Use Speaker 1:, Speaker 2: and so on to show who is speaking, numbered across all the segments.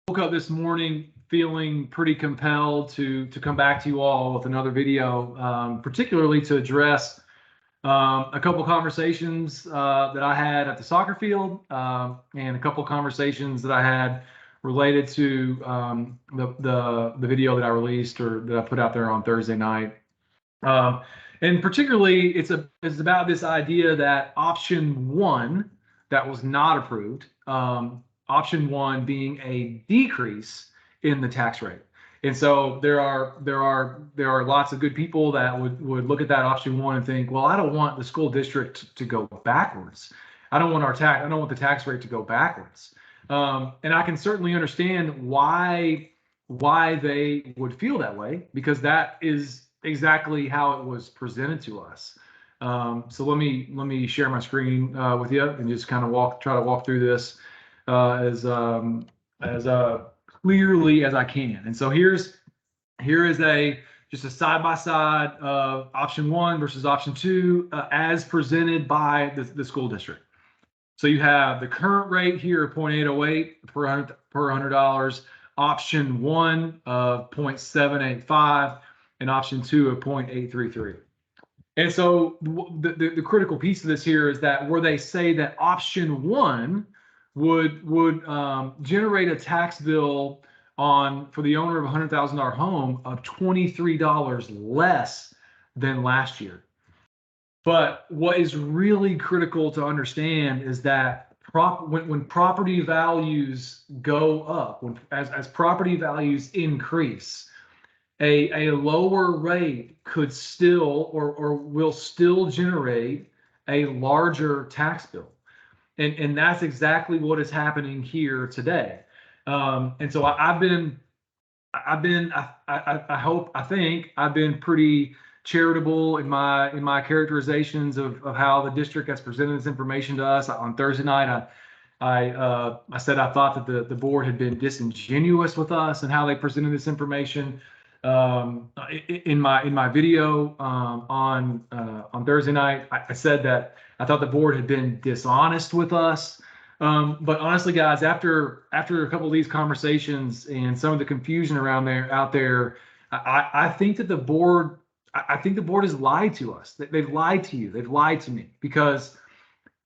Speaker 1: woke up this morning feeling pretty compelled to come back to you all with another video, particularly to address a couple conversations that I had at the soccer field and a couple conversations that I had related to the video that I released or that I put out there on Thursday night. And particularly, it's about this idea that option one that was not approved, option one being a decrease in the tax rate. And so there are lots of good people that would look at that option one and think, well, I don't want the school district to go backwards. I don't want the tax rate to go backwards. And I can certainly understand why they would feel that way, because that is exactly how it was presented to us. So let me share my screen with you and just kind of try to walk through this as clearly as I can. And so here is just a side by side of option one versus option two as presented by the school district. So you have the current rate here of 0.808 per $100, option one of 0.785, and option two of 0.833. And so the critical piece of this here is that where they say that option one would generate a tax bill for the owner of a $100,000 home of $23 less than last year. But what is really critical to understand is that when property values go up, as property values increase, a lower rate could still or will still generate a larger tax bill. And that's exactly what is happening here today. And so I think I've been pretty charitable in my characterizations of how the district has presented this information to us. On Thursday night, I said I thought that the board had been disingenuous with us and how they presented this information. In my video on Thursday night, I said that I thought the board had been dishonest with us. But honestly, guys, after a couple of these conversations and some of the confusion out there, I think that the board has lied to us. They've lied to you. They've lied to me, because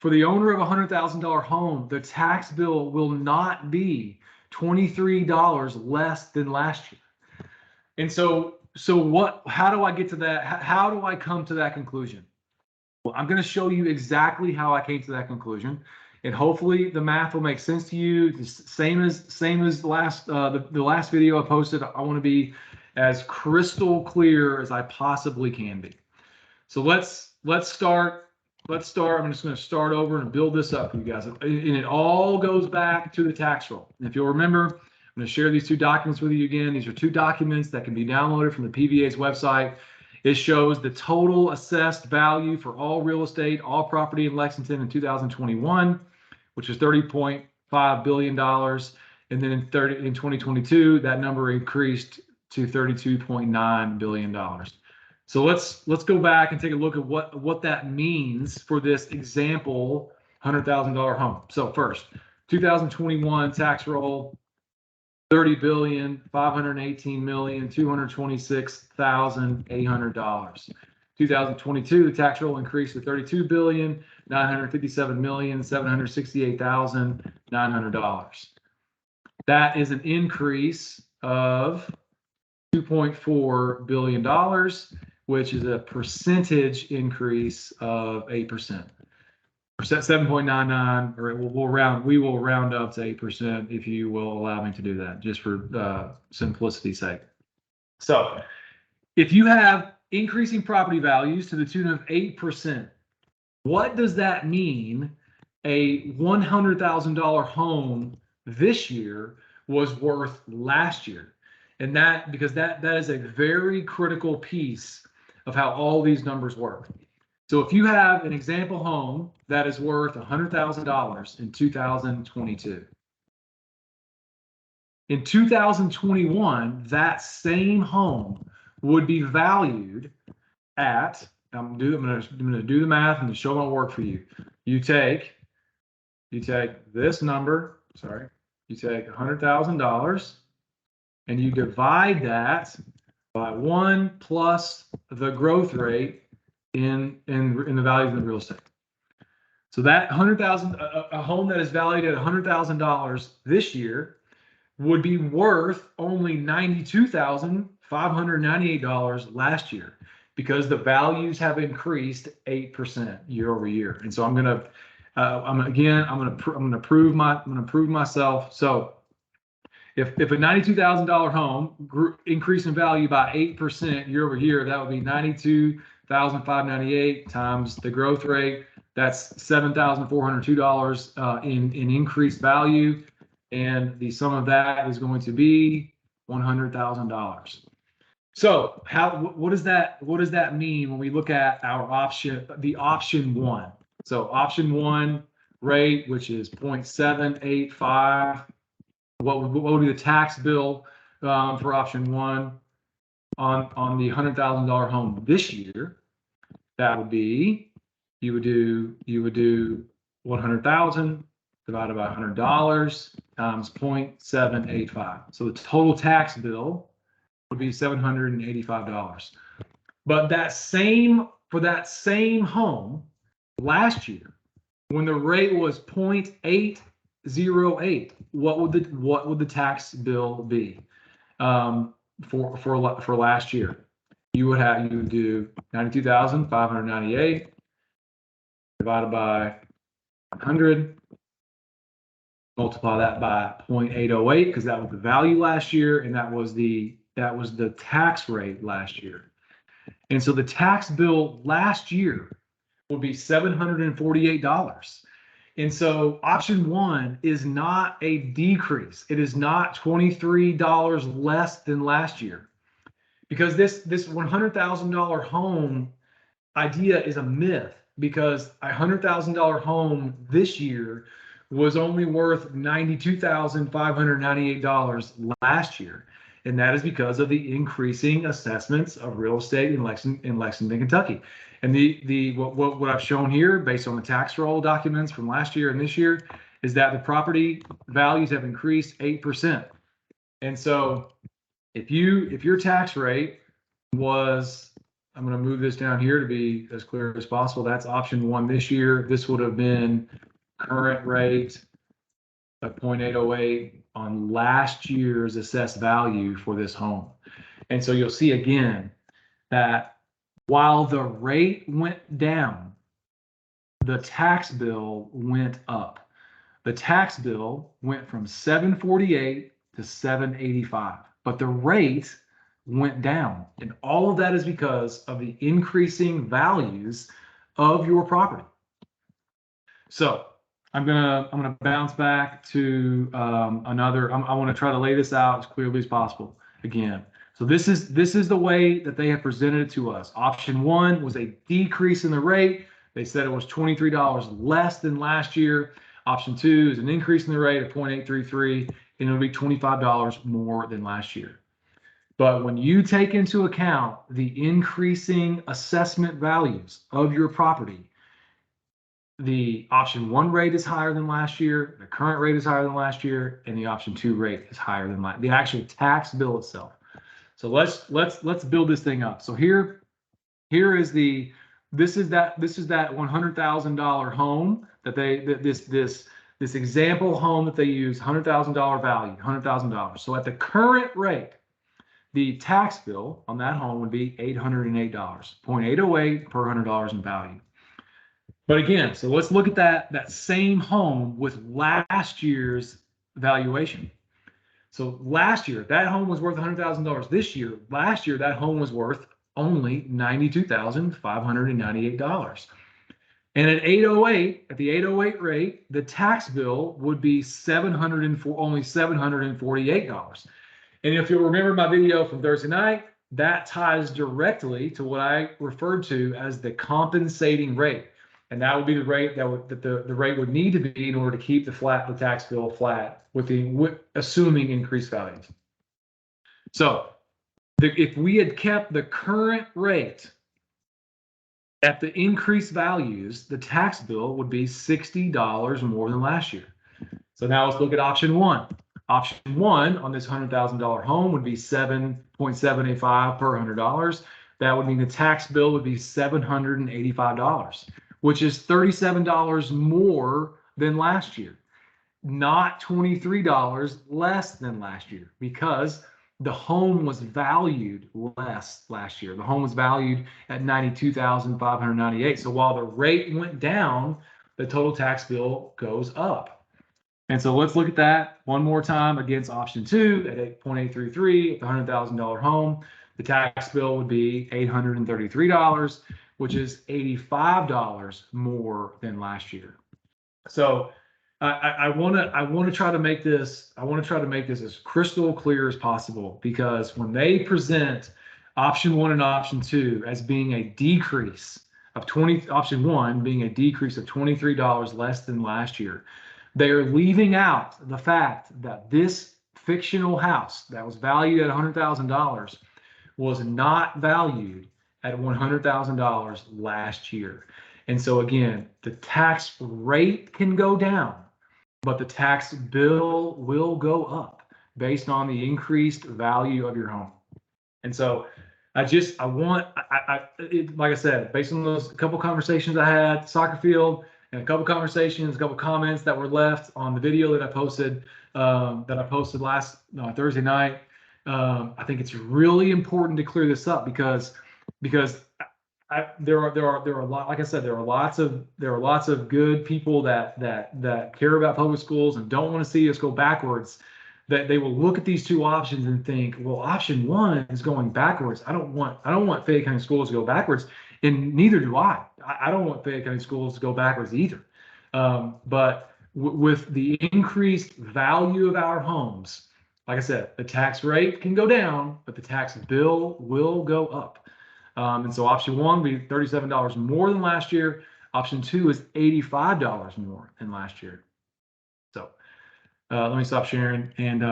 Speaker 1: for the owner of a $100,000 home, the tax bill will not be $23 less than last year. And so how do I get to that? How do I come to that conclusion? Well, I'm going to show you exactly how I came to that conclusion, and hopefully the math will make sense to you. The same as the last video I posted. I want to be as crystal clear as I possibly can be. So let's start. I'm just going to start over and build this up for you guys. And it all goes back to the tax roll. And if you'll remember, I'm going to share these two documents with you again. These are two documents that can be downloaded from the PVA's website. It shows the total assessed value for all real estate, all property in Lexington in 2021, which is $30.5 billion. And then in 2022, that number increased to $32.9 billion. So let's go back and take a look at what that means for this example $100,000 home. So first, 2021 tax roll, $30,518,226,800. 2022, the tax roll increased to $32,957,768,900. That is an increase of $2.4 billion, which is a percentage increase of 8%. 7.99, or we will round up to 8% if you will allow me to do that, just for simplicity's sake. So if you have increasing property values to the tune of 8%, what does that mean a $100,000 home this year was worth last year? And because that is a very critical piece of how all these numbers work. So if you have an example home that is worth $100,000 in 2022, in 2021, that same home would be valued at, I'm going to do the math and show my work for you. You take this number, you take $100,000 and you divide that by 1 plus the growth rate in the value of the real estate. So that 100,000, a home that is valued at $100,000 this year would be worth only $92,598 last year, because the values have increased 8% year over year. And so I'm gonna prove myself. So if a $92,000 home increased in value by 8% year over year, that would be $92,598 times the growth rate. That's $7,402 in increased value, and the sum of that is going to be $100,000. So what does that mean when we look at our option, the option one? So option one rate, which is 0.785. What would be the tax bill for option one on the $100,000 home this year? That would be, you would do 100,000 divided by $100 times 0.785. So the total tax bill would be $785. But for that same home last year, when the rate was 0.808, what would the tax bill be for last year? You would do 92,598 divided by 100, multiply that by 0.808, because that was the value last year, and that was the tax rate last year. And so the tax bill last year would be $748. And so option one is not a decrease. It is not $23 less than last year, because this $100,000 home idea is a myth, because a $100,000 home this year was only worth $92,598 last year. And that is because of the increasing assessments of real estate in Lexington, Kentucky. And what I've shown here, based on the tax roll documents from last year and this year, is that the property values have increased 8%. And so if your tax rate was, I'm going to move this down here to be as clear as possible. That's option one this year. This would have been current rate of 0.808 on last year's assessed value for this home. And so you'll see again that while the rate went down, the tax bill went up. The tax bill went from $748 to $785, but the rate went down. And all of that is because of the increasing values of your property. So I'm gonna bounce back to another. I want to try to lay this out as clearly as possible again. So this is the way that they have presented it to us. Option one was a decrease in the rate. They said it was $23 less than last year. Option two is an increase in the rate of 0.833, and it'll be $25 more than last year. But when you take into account the increasing assessment values of your property, the option one rate is higher than last year, the current rate is higher than last year, and the option two rate is higher than the actual tax bill itself. So let's build this thing up. So here is this is that $100,000 home that this example home that they use, $100,000 value, $100,000. So at the current rate, the tax bill on that home would be $808, 0.808 per $100 in value. But again, so let's look at that same home with last year's valuation. So last year, that home was worth $100,000. This year, last year, that home was worth only $92,598. And at the 808 rate, the tax bill would be only $748. And if you'll remember my video from Thursday night, that ties directly to what I referred to as the compensating rate. And that would be the rate that the rate would need to be in order to keep the tax bill flat with assuming increased values. So if we had kept the current rate at the increased values, the tax bill would be $60 more than last year. So now let's look at option one. Option one on this $100,000 home would be 7.785 per $100. That would mean the tax bill would be $785, which is $37 more than last year, not $23 less than last year, because the home was valued less last year. The home was valued at $92,598. So while the rate went down, the total tax bill goes up. And so let's look at that one more time against option two at 8.833 at the $100,000 home. The tax bill would be $833, which is $85 more than last year. So I want to try to make this as crystal clear as possible, because when they present option one and option two as being a decrease of option one being a decrease of $23 less than last year, they are leaving out the fact that this fictional house that was valued at $100,000 was not valued at $100,000 last year. And so again, the tax rate can go down, but the tax bill will go up based on the increased value of your home. And so like I said, based on those couple conversations I had, soccer field, and a couple conversations, a couple comments that were left on the video that I posted last Thursday night. I think it's really important to clear this up because there are a lot, like I said, there are lots of good people that care about public schools and don't want to see us go backwards. That they will look at these two options and think, well, option one is going backwards. I don't want Fayette County Schools to go backwards, and neither do I. I don't want Fayette County Schools to go backwards either. But with the increased value of our homes, like I said, the tax rate can go down, but the tax bill will go up. And so option one would be $37 more than last year. Option two is $85 more than last year. So let me stop sharing. And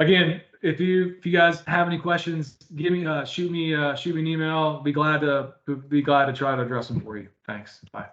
Speaker 1: again, if you guys have any questions, shoot me an email. Be glad to try to address them for you. Thanks. Bye.